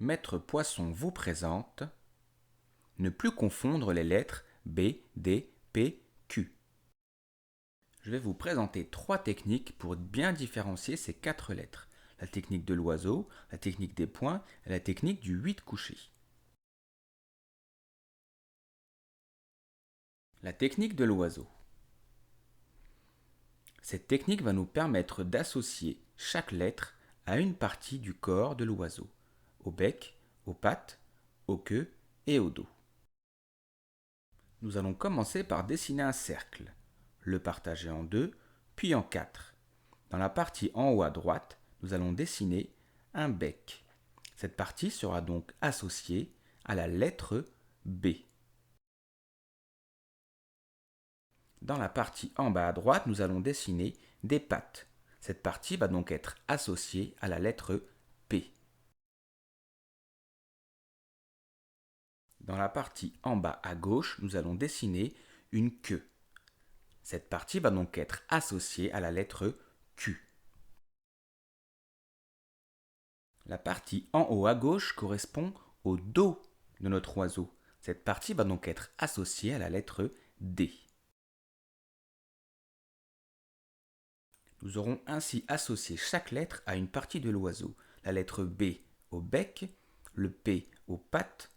Maître Poisson vous présente ne plus confondre les lettres B, D, P, Q. Je vais vous présenter 3 techniques pour bien différencier ces 4 lettres. La technique de l'oiseau, la technique des points et la technique du 8 couché. La technique de l'oiseau. Cette technique va nous permettre d'associer chaque lettre à une partie du corps de l'oiseau, au bec, aux pattes, aux queues et au dos. Nous allons commencer par dessiner un cercle, le partager en 2, puis en 4. Dans la partie en haut à droite, nous allons dessiner un bec. Cette partie sera donc associée à la lettre B. Dans la partie en bas à droite, nous allons dessiner des pattes. Cette partie va donc être associée à la lettre P. Dans la partie en bas à gauche, nous allons dessiner une queue. Cette partie va donc être associée à la lettre Q. La partie en haut à gauche correspond au dos de notre oiseau. Cette partie va donc être associée à la lettre D. Nous aurons ainsi associé chaque lettre à une partie de l'oiseau. La lettre B au bec, le P aux pattes,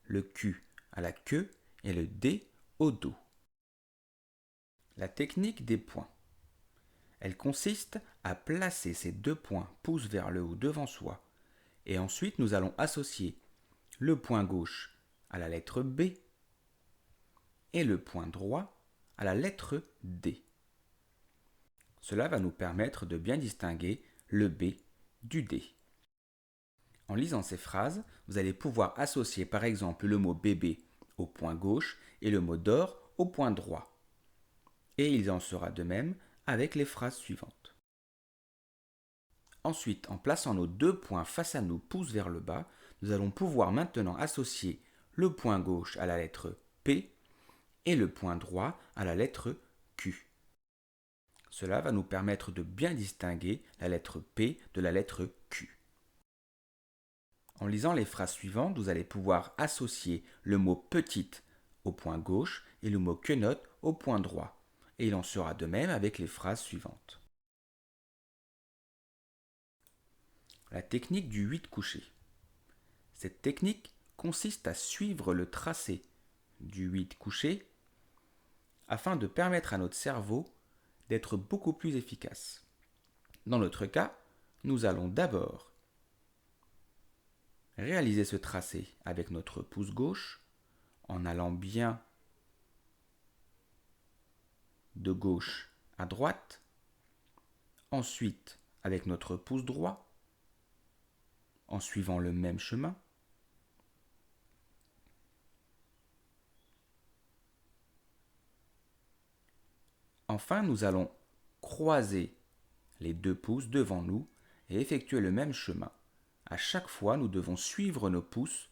le Q à la queue et le D au dos. La technique des points. Elle consiste à placer ces 2 points pouces vers le haut devant soi. Et ensuite, nous allons associer le point gauche à la lettre B et le point droit à la lettre D. Cela va nous permettre de bien distinguer le B du D. En lisant ces phrases, vous allez pouvoir associer par exemple le mot bébé au point gauche et le mot d'or au point droit. Et il en sera de même avec les phrases suivantes. Ensuite, en plaçant nos 2 points face à nous, pouces vers le bas, nous allons pouvoir maintenant associer le point gauche à la lettre P et le point droit à la lettre Q. Cela va nous permettre de bien distinguer la lettre P de la lettre Q. En lisant les phrases suivantes, vous allez pouvoir associer le mot petite au point gauche et le mot quenotte au point droit. Et il en sera de même avec les phrases suivantes. La technique du 8 couché. Cette technique consiste à suivre le tracé du 8 couché afin de permettre à notre cerveau d'être beaucoup plus efficace. Dans notre cas, nous allons d'abord réaliser ce tracé avec notre pouce gauche en allant bien de gauche à droite, ensuite avec notre pouce droit en suivant le même chemin, enfin nous allons croiser les 2 pouces devant nous et effectuer le même chemin. À chaque fois, nous devons suivre nos pouces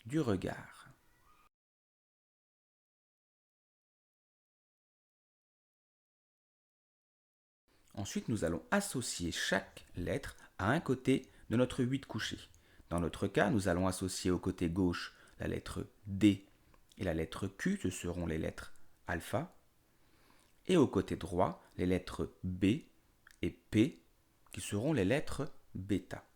du regard. Ensuite, nous allons associer chaque lettre à un côté de notre 8 couché. Dans notre cas, nous allons associer au côté gauche la lettre D et la lettre Q, ce seront les lettres alpha, et au côté droit, les lettres B et P, qui seront les lettres bêta.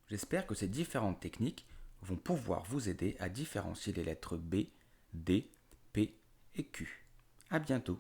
J'espère que ces différentes techniques vont pouvoir vous aider à différencier les lettres B, D, P et Q. À bientôt.